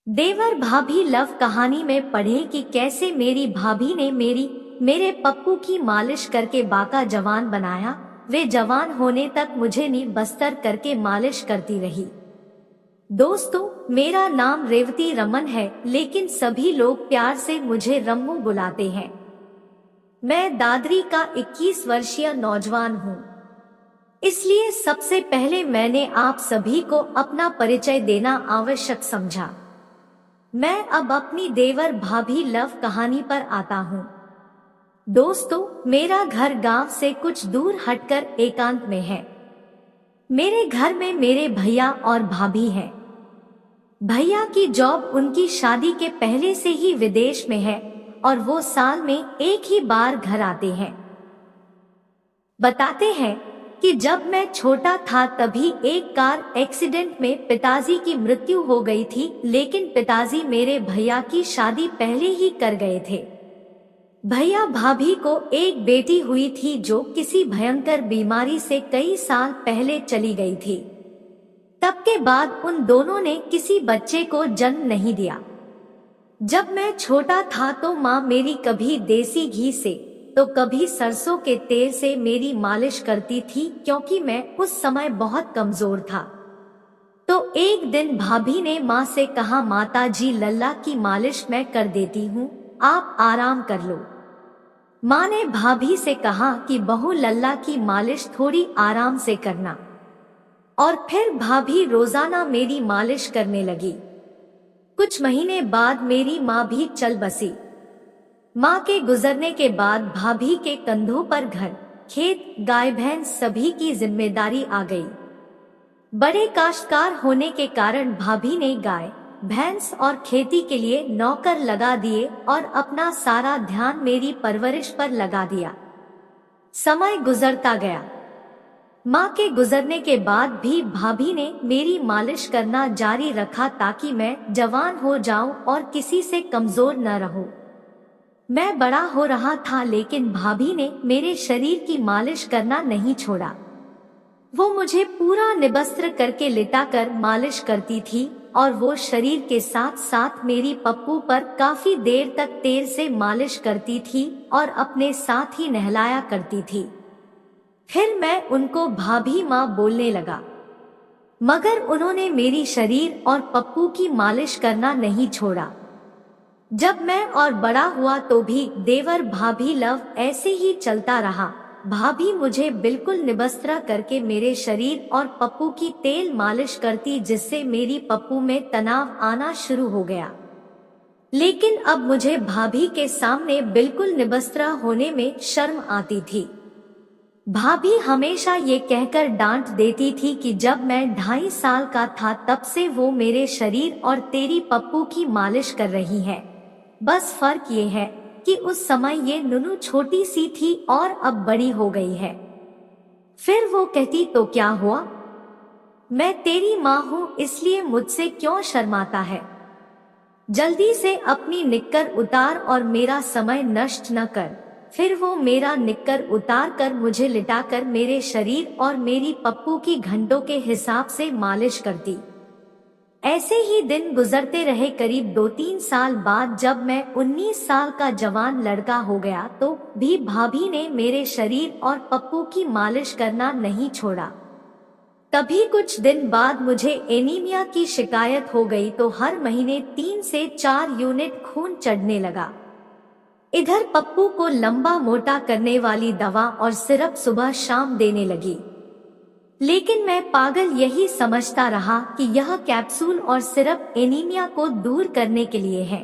देवर भाभी लव कहानी में पढ़े कि कैसे मेरी भाभी ने मेरे पप्पू की मालिश करके बाका जवान बनाया। वे जवान होने तक मुझे नी बस्तर करके मालिश करती रही। दोस्तों, मेरा नाम रेवती रमन है, लेकिन सभी लोग प्यार से मुझे रम्मू बुलाते हैं। मैं दादरी का 21 वर्षीय नौजवान हूँ। इसलिए सबसे पहले मैंने आप सभी को अपना परिचय देना आवश्यक समझा। मैं अब अपनी देवर भाभी लव कहानी पर आता हूँ। दोस्तों, मेरा घर गांव से कुछ दूर हटकर एकांत में है। मेरे घर में मेरे भैया और भाभी हैं। भैया की जॉब उनकी शादी के पहले से ही विदेश में है और वो साल में एक ही बार घर आते हैं। बताते हैं कि जब मैं छोटा था तभी एक कार एक्सीडेंट में पिताजी की मृत्यु हो गई थी, लेकिन पिताजी मेरे भैया की शादी पहले ही कर गए थे। भैया भाभी को एक बेटी हुई थी जो किसी भयंकर बीमारी से कई साल पहले चली गई थी। तब के बाद उन दोनों ने किसी बच्चे को जन्म नहीं दिया। जब मैं छोटा था तो माँ मेरी कभी देसी घी से तो कभी सरसों के तेल से मेरी मालिश करती थी, क्योंकि मैं उस समय बहुत कमजोर था। तो एक दिन भाभी ने माँ से कहा, माता जी लल्ला की मालिश मैं कर देती हूँ, आप आराम कर लो। माँ ने भाभी से कहा कि बहू लल्ला की मालिश थोड़ी आराम से करना, और फिर भाभी रोजाना मेरी मालिश करने लगी। कुछ महीने बाद मेरी माँ भी चल बसी। माँ के गुजरने के बाद भाभी के कंधों पर घर, खेत, गाय भैंस सभी की जिम्मेदारी आ गई। बड़े काश्तकार होने के कारण भाभी ने गाय, भैंस और खेती के लिए नौकर लगा दिए और अपना सारा ध्यान मेरी परवरिश पर लगा दिया। समय गुजरता गया। माँ के गुजरने के बाद भी भाभी ने मेरी मालिश करना जारी रखा ताकि मैं जवान हो जाऊं और किसी से कमजोर न रहूं। मैं बड़ा हो रहा था, लेकिन भाभी ने मेरे शरीर की मालिश करना नहीं छोड़ा। वो मुझे पूरा निबस्त्र करके लिटाकर मालिश करती थी और वो शरीर के साथ साथ मेरी पप्पू पर काफी देर तक तेल से मालिश करती थी और अपने साथ ही नहलाया करती थी। फिर मैं उनको भाभी माँ बोलने लगा, मगर उन्होंने मेरी शरीर और पप्पू की मालिश करना नहीं छोड़ा। जब मैं और बड़ा हुआ तो भी देवर भाभी लव ऐसे ही चलता रहा। भाभी मुझे बिल्कुल निबस्त्रा करके मेरे शरीर और पप्पू की तेल मालिश करती, जिससे मेरी पप्पू में तनाव आना शुरू हो गया। लेकिन अब मुझे भाभी के सामने बिल्कुल निबस्त्रा होने में शर्म आती थी। भाभी हमेशा ये कहकर डांट देती थी कि जब मैं 2.5 साल का था तब से वो मेरे शरीर और तेरी पप्पू की मालिश कर रही है। बस फर्क ये है कि उस समय ये नुनू छोटी सी थी और अब बड़ी हो गई है। फिर वो कहती, तो क्या हुआ, मैं तेरी माँ हूँ, इसलिए मुझसे क्यों शर्माता है? जल्दी से अपनी निक्कर उतार और मेरा समय नष्ट न कर। फिर वो मेरा निक्कर उतार कर मुझे लिटाकर मेरे शरीर और मेरी पप्पू की घंटों के हिसाब से मालिश करती। ऐसे ही दिन गुजरते रहे। करीब 2-3 साल बाद जब मैं 19 साल का जवान लड़का हो गया तो भी भाभी ने मेरे शरीर और पप्पू की मालिश करना नहीं छोड़ा। तभी कुछ दिन बाद मुझे एनीमिया की शिकायत हो गई, तो हर महीने 3 से 4 यूनिट खून चढ़ने लगा। इधर पप्पू को लंबा मोटा करने वाली दवा और सिरप सुबह शाम देने लगी, लेकिन मैं पागल यही समझता रहा कि यह कैप्सूल और सिरप एनीमिया को दूर करने के लिए है।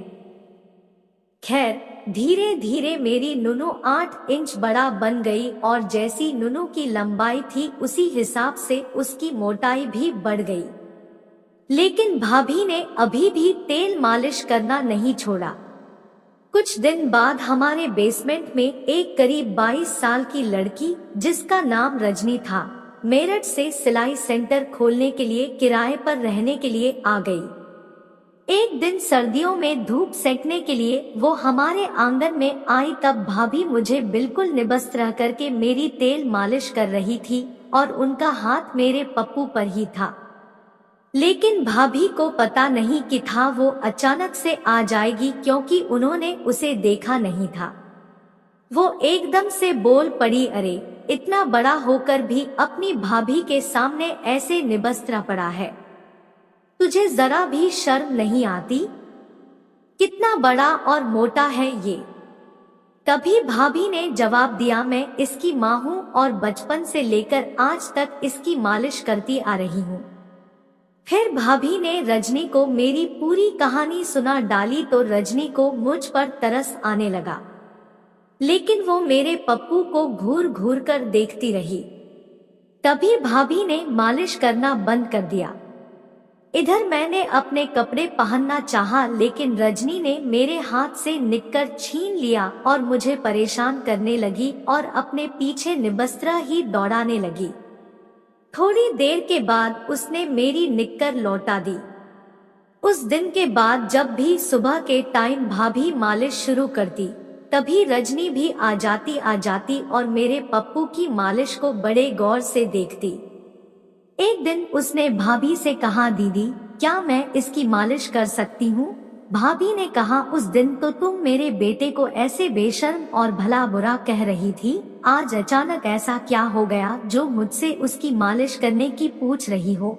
खैर, धीरे धीरे मेरी नुनू 8 इंच बड़ा बन गई और जैसी नुनू की लंबाई थी उसी हिसाब से उसकी मोटाई भी बढ़ गई। लेकिन भाभी ने अभी भी तेल मालिश करना नहीं छोड़ा। कुछ दिन बाद हमारे बेसमेंट में एक करीब 22 साल की लड़की, जिसका नाम रजनी था, मेरठ से सिलाई सेंटर खोलने के लिए किराए पर रहने के लिए आ गई। एक दिन सर्दियों में धूप सेकने के लिए वो हमारे आंगन में आई, तब भाभी मुझे बिल्कुल निबस्त्र करके मेरी तेल मालिश कर रही थी और उनका हाथ मेरे पप्पू पर ही था। लेकिन भाभी को पता नहीं कि था वो अचानक से आ जाएगी क्योंकि उन्होंने उसे देखा नहीं था। वो एकदम से बोल पड़ी, अरे इतना बड़ा होकर भी अपनी भाभी के सामने ऐसे निबस्तरा पड़ा है, तुझे जरा भी शर्म नहीं आती? कितना बड़ा और मोटा है ये। तभी भाभी ने जवाब दिया, मैं इसकी माँ हूँ और बचपन से लेकर आज तक इसकी मालिश करती आ रही हूँ। फिर भाभी ने रजनी को मेरी पूरी कहानी सुना डाली तो रजनी को मुझ पर तरस आने लगा, लेकिन वो मेरे पप्पू को घूर घूर कर देखती रही। तभी भाभी ने मालिश करना बंद कर दिया। इधर मैंने अपने कपड़े पहनना चाहा, लेकिन रजनी ने मेरे हाथ से निक्कर छीन लिया और मुझे परेशान करने लगी और अपने पीछे निबस्तरा ही दौड़ाने लगी। थोड़ी देर के बाद उसने मेरी निक्कर लौटा दी। उस दिन के बाद जब भी सुबह के टाइम भाभी मालिश शुरू करती, तभी रजनी भी आ जाती और मेरे पप्पू की मालिश को बड़े गौर से देखती। एक दिन उसने भाभी से कहा, दीदी क्या मैं इसकी मालिश कर सकती हूँ? भाभी ने कहा, उस दिन तो तुम मेरे बेटे को ऐसे बेशर्म और भला बुरा कह रही थी, आज अचानक ऐसा क्या हो गया जो मुझसे उसकी मालिश करने की पूछ रही हो?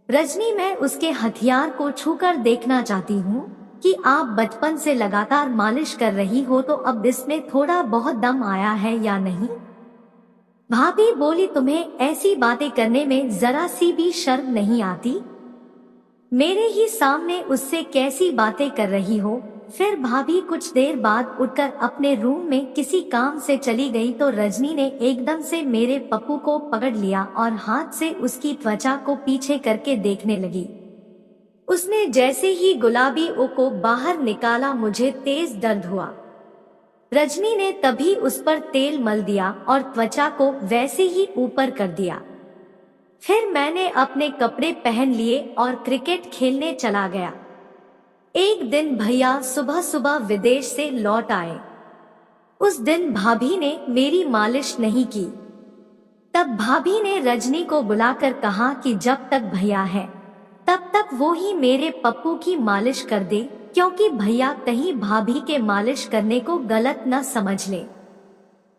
रजनी, मैं उसके हथियार को छूकर देखना चाहती हूँ कि आप बचपन से लगातार मालिश कर रही हो तो अब इसमें थोड़ा बहुत दम आया है या नहीं? भाभी बोली, तुम्हें ऐसी बातें करने में जरा सी भी शर्म नहीं आती? मेरे ही सामने उससे कैसी बातें कर रही हो? फिर भाभी कुछ देर बाद उठकर अपने रूम में किसी काम से चली गई तो रजनी ने एकदम से मेरे पप्पू को पकड़ लिया और हाथ से उसकी त्वचा को पीछे करके देखने लगी। उसने जैसे ही गुलाबी ओ को बाहर निकाला, मुझे तेज दर्द हुआ। रजनी ने तभी उस पर तेल मल दिया और त्वचा को वैसे ही ऊपर कर दिया। फिर मैंने अपने कपड़े पहन लिए और क्रिकेट खेलने चला गया। एक दिन भैया सुबह सुबह विदेश से लौट आए। उस दिन भाभी ने मेरी मालिश नहीं की। तब भाभी ने रजनी को बुलाकर कहा कि जब तक भैया है तब तक वो ही मेरे पप्पू की मालिश कर दे, क्योंकि भैया कहीं भाभी के मालिश करने को गलत न समझ ले।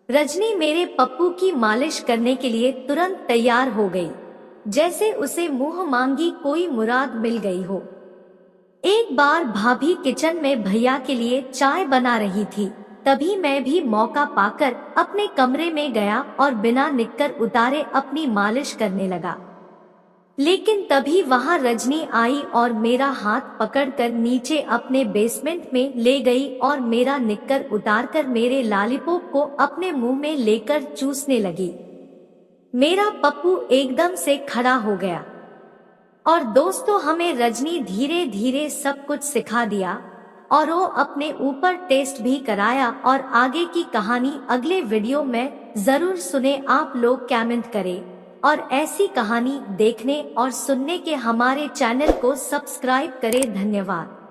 रजनी मेरे पप्पू की मालिश करने के लिए तुरंत तैयार हो गई, जैसे उसे मुंह मांगी कोई मुराद मिल गई हो। एक बार भाभी किचन में भैया के लिए चाय बना रही थी, तभी मैं भी मौका पाकर अपने कमरे में गया और बिना निक्कर उतारे अपनी मालिश करने लगा। लेकिन तभी वहां रजनी आई और मेरा हाथ पकड़कर नीचे अपने बेसमेंट में ले गई और मेरा निक्कर उतारकर मेरे लॉलीपॉप को अपने मुंह में लेकर चूसने लगी। मेरा पप्पू एकदम से खड़ा हो गया। और दोस्तों, हमें रजनी धीरे धीरे सब कुछ सिखा दिया और वो अपने ऊपर टेस्ट भी कराया। और आगे की कहानी अगले वीडियो में जरूर सुने। आप लोग कमेंट करें और ऐसी कहानी देखने और सुनने के हमारे चैनल को सब्सक्राइब करें। धन्यवाद।